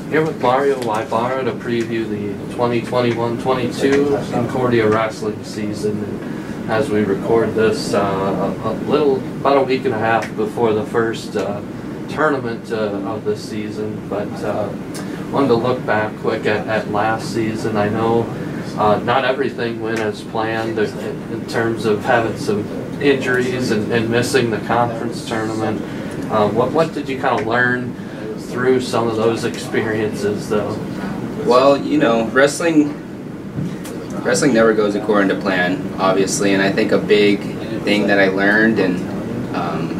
Here with Mario Ybarra to preview the 2021-22 Concordia Wrestling season. And as we record this, about a week and a half before the first tournament of this season, but wanted to look back quick at last season. I know not everything went as planned in terms of having some injuries and missing the conference tournament. What did you kind of learn through some of those experiences, though? Well, you know, wrestling never goes according to plan, obviously, and I think a big thing that I learned, and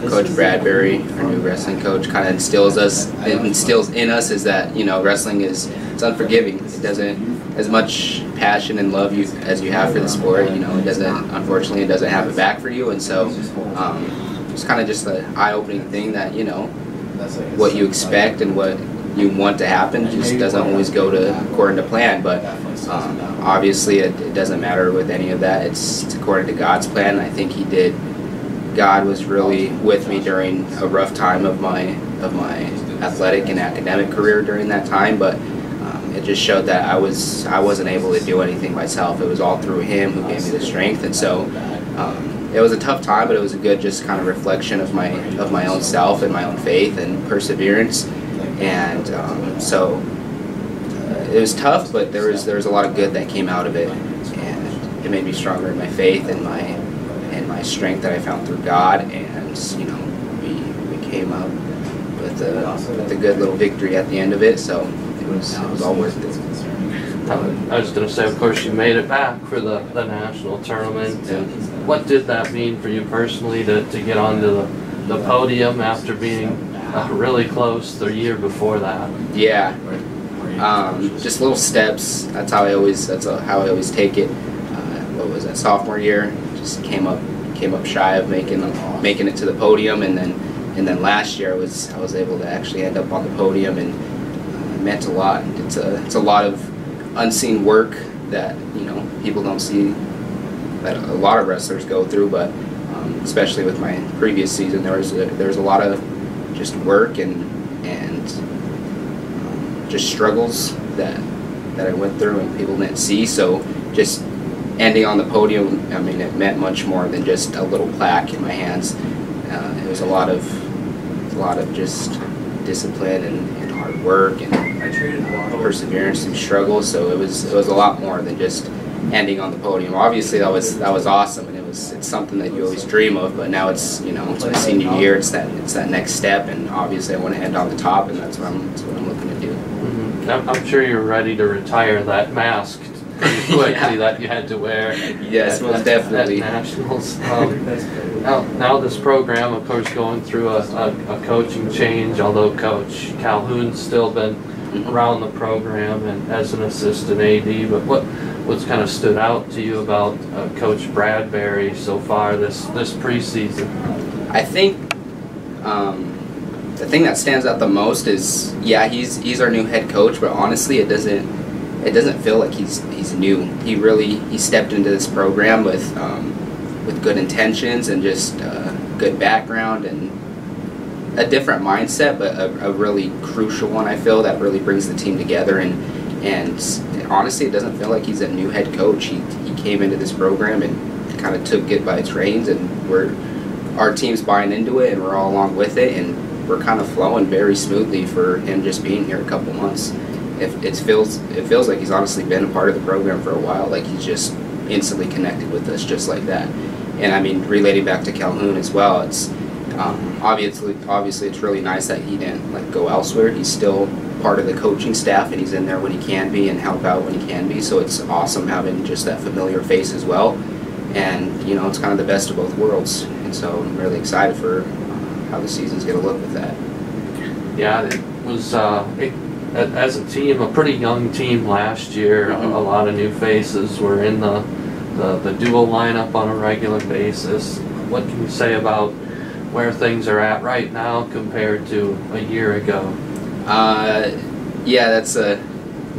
Coach Bradbury, our new wrestling coach, kind of instills in us is that, you know, wrestling it's unforgiving. It doesn't, as much passion and love as you have for the sport, you know, unfortunately it doesn't have it back for you. And so it's kind of just an eye-opening thing that, you know, what you expect and what you want to happen just doesn't always go according to plan. But obviously it doesn't matter with any of that. It's according to God's plan. I think God was really with me during a rough time of my athletic and academic career during that time, but it just showed that I wasn't able to do anything myself. It was all through Him who gave me the strength. And so it was a tough time, but it was a good just kind of reflection of my own self and my own faith and perseverance. And so it was tough, but there was a lot of good that came out of it, and it made me stronger in my faith and my strength that I found through God. And you know, we came up with a good little victory at the end of it. So it was all worth it. I was going to say, of course, you made it back for the national tournament. And what did that mean for you personally to get onto the podium after being really close the year before that? Yeah, just little steps. That's how I always take it. What was that, sophomore year? Just came up shy of making it to the podium, and then last year I was able to actually end up on the podium, and it meant a lot. It's a lot of unseen work that, you know, people don't see, that a lot of wrestlers go through, but especially with my previous season, there was a lot of just work and just struggles that I went through and people didn't see. So just ending on the podium, I mean, it meant much more than just a little plaque in my hands. It was a lot of just discipline and hard work and perseverance and struggle. So it was a lot more than just ending on the podium. Obviously that was awesome, and it's something that you always dream of. But now it's, you know, it's my senior year. It's that next step, and obviously I want to end on the top, and that's what I'm looking to do. Mm-hmm. I'm sure you're ready to retire that mask pretty quickly. Yeah. That you had to wear. Yes, most definitely. At nationals. Now this program, of course, going through a coaching change. Although Coach Calhoun's still been around the program and as an assistant AD, but what's kind of stood out to you about Coach Bradbury so far this preseason? I think the thing that stands out the most is, yeah, he's our new head coach, but honestly, it doesn't feel like he's new. He stepped into this program with good intentions and just good background and a different mindset, but a really crucial one, I feel, that really brings the team together. And honestly, it doesn't feel like he's a new head coach. He came into this program and kind of took it by its reins, and our team's buying into it, and we're all along with it, and we're kind of flowing very smoothly for him just being here a couple months. It feels like he's honestly been a part of the program for a while. Like, he's just instantly connected with us just like that. And I mean, relating back to Calhoun as well, it's obviously it's really nice that he didn't go elsewhere. He's still part of the coaching staff, and he's in there when he can be and help out when he can be. So it's awesome having just that familiar face as well. And, you know, it's kind of the best of both worlds. And so I'm really excited for how the season's going to look with that. Yeah, it was, as a team, a pretty young team last year. A lot of new faces were in the dual lineup on a regular basis. What can you say about where things are at right now compared to a year ago? Yeah,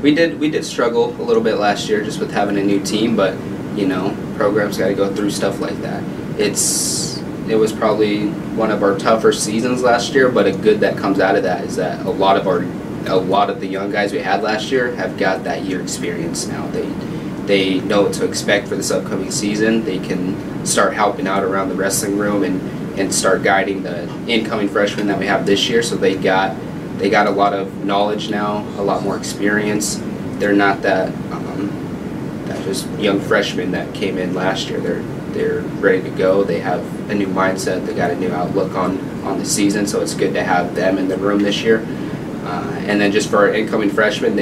we did struggle a little bit last year just with having a new team, but, you know, programs got to go through stuff like that. It was probably one of our tougher seasons last year, but a good that comes out of that is that a lot of our a lot of the young guys we had last year have got that year experience now. They know what to expect for this upcoming season. They can start helping out around the wrestling room and start guiding the incoming freshmen that we have this year. So they got a lot of knowledge now, a lot more experience. They're not that just young freshmen that came in last year. They're ready to go. They have a new mindset. They got a new outlook on the season. So it's good to have them in the room this year. And then just for our incoming freshmen,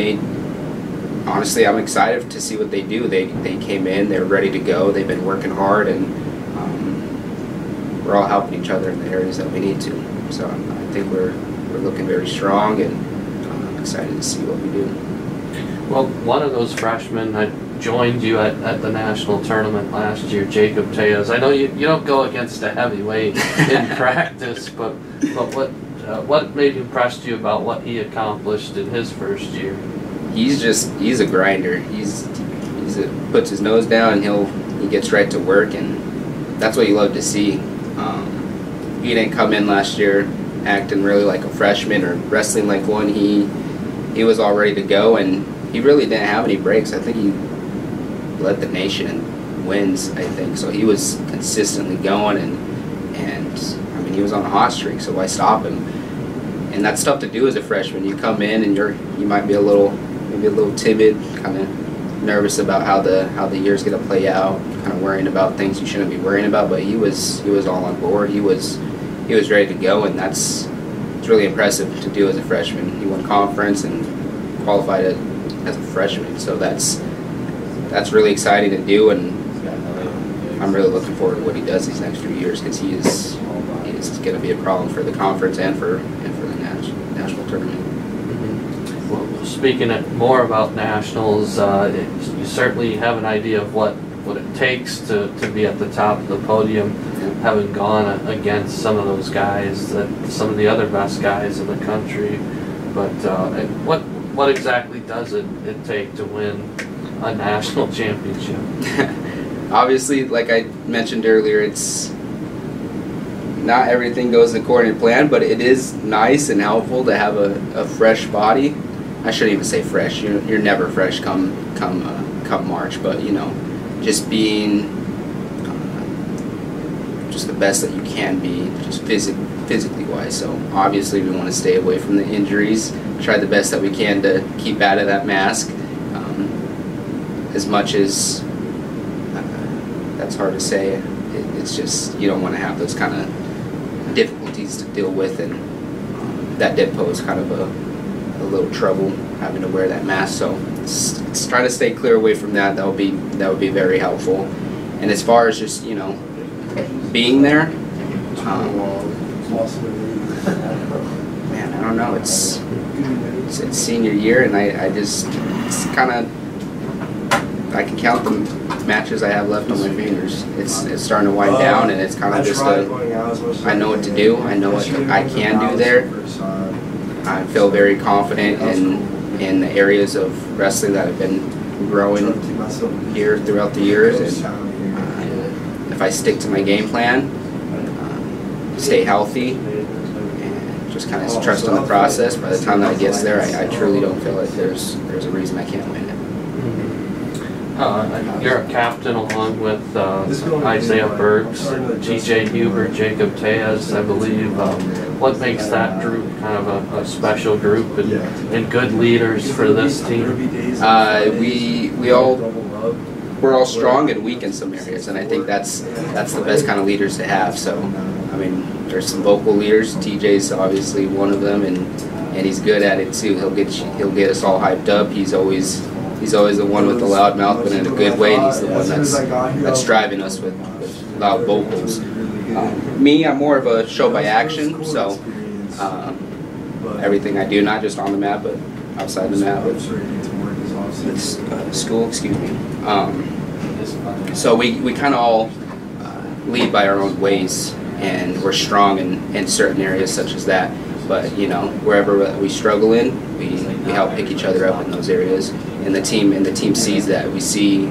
honestly, I'm excited to see what they do. They came in, they're ready to go. They've been working hard, and we're all helping each other in the areas that we need to. So I think we're looking very strong, and I'm excited to see what we do. Well, one of those freshmen that joined you at the national tournament last year, Jacob Tejas. I know you don't go against a heavyweight in practice, but what maybe impressed you about what he accomplished in his first year? He's a grinder. He puts his nose down and he gets right to work, and that's what you love to see. He didn't come in last year acting really like a freshman or wrestling like one. He was all ready to go, and he really didn't have any breaks. I think he led the nation in wins, I think. So he was consistently going, and I mean, he was on a hot streak, so why stop him? And that's tough to do as a freshman. You come in and you might be maybe a little timid, kind of nervous about how the year's going to play out, kind of worrying about things you shouldn't be worrying about. But he was all on board. He was ready to go, and it's really impressive to do as a freshman. He won conference and qualified as a freshman, so that's really exciting to do, and I'm really looking forward to what he does these next few years, because he is going to be a problem for the conference and for the national tournament. Mm-hmm. Well, speaking more about nationals, you certainly have an idea of what it takes to be at the top of the podium, having gone against some of those guys, some of the other best guys in the country. But what exactly does it take to win a national championship? Obviously, like I mentioned earlier, it's not everything goes according to plan, but it is nice and helpful to have a fresh body. I shouldn't even say fresh. You're never fresh come March, but just being just the best that you can be, just physically wise. So obviously we want to stay away from the injuries, try the best that we can to keep out of that mask. As much as that's hard to say, it's just you don't want to have those kind of difficulties to deal with, and that did pose kind of a little trouble having to wear that mask. So it's trying to stay clear away from that. That would be very helpful. And as far as just being there, man, I don't know. It's senior year, and it's kind of, I can count the matches I have left on my fingers. It's starting to wind down, and it's kind of just I know what to do. I know what I can do there. I feel very confident in the areas of wrestling that have been growing here throughout the years, and if I stick to my game plan, stay healthy, and just kind of trust in the process, by the time that it gets there, I truly don't feel like there's a reason I can't win it. You're a captain along with Isaiah Burks, T.J. Huber, Jacob Tejas, I believe. What makes that group kind of a special group and good leaders for this team? We're all strong and weak in some areas, and I think that's the best kind of leaders to have. So, I mean, there's some vocal leaders. TJ's obviously one of them, and he's good at it too. He'll get us all hyped up. He's always the one with the loud mouth, but in a good way. And he's the one that's driving us with loud vocals. Me, I'm more of a show by action. So everything I do, not just on the mat, but outside the mat, with school. Excuse me. So we kind of all lead by our own ways, and we're strong in certain areas such as that. But wherever we struggle in, we help pick each other up in those areas. And the team sees that.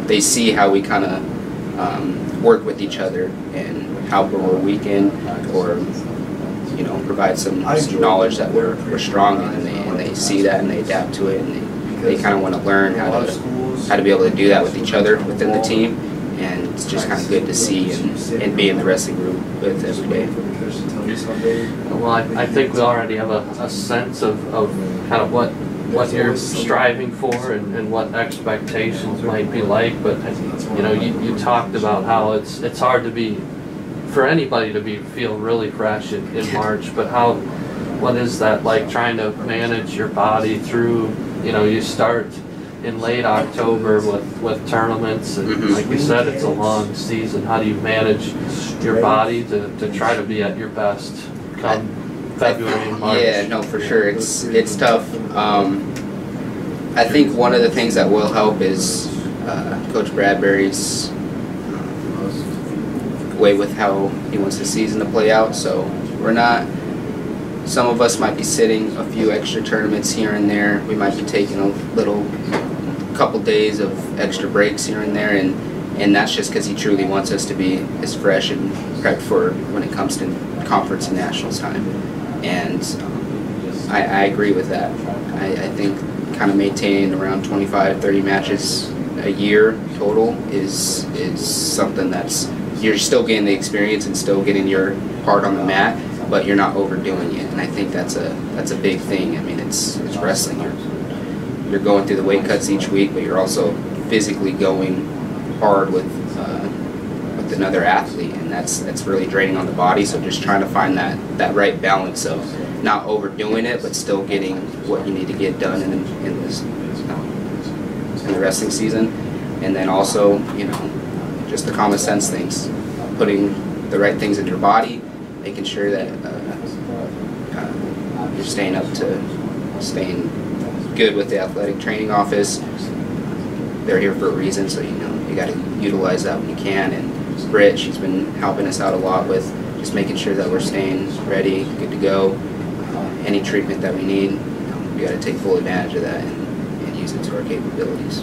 They see how we kind of work with each other and how we're weak in, or provide some knowledge that we're strong in, and and they see that and they adapt to it, and they kind of want to learn how to be able to do that with each other within the team. And it's just kind of good to see and be in the wrestling group with every day. Well, I think we already have a sense of kind of what you're striving for and what expectations might be like. But you know, you talked about how it's hard to be, for anybody to feel really fresh in March. But what is that like, trying to manage your body through? You know, you start in late October with tournaments, and like you said, it's a long season. How do you manage your body to try to be at your best come February and March? Yeah, no, for sure. It's tough. I think one of the things that will help is Coach Bradbury's way with how he wants the season to play out. So some of us might be sitting a few extra tournaments here and there. We might be taking a couple days of extra breaks here and there, and that's just because he truly wants us to be as fresh and prepped for when it comes to conference and nationals time. And I agree with that. I think kind of maintaining around 25-30 matches a year total is something that's, you're still getting the experience and still getting your part on the mat, but you're not overdoing it. And I think that's a big thing. I mean, it's wrestling. You're going through the weight cuts each week, but you're also physically going hard with another athlete, and that's really draining on the body. So just trying to find that right balance of not overdoing it, but still getting what you need to get done in the wrestling season. And then also, you know, just the common sense things, putting the right things in your body, making sure that you're staying good with the athletic training office. They're here for a reason, so you know you got to utilize that when you can. And Britt, she's been helping us out a lot with just making sure that we're staying ready, good to go. Any treatment that we need, we got to take full advantage of that and use it to our capabilities.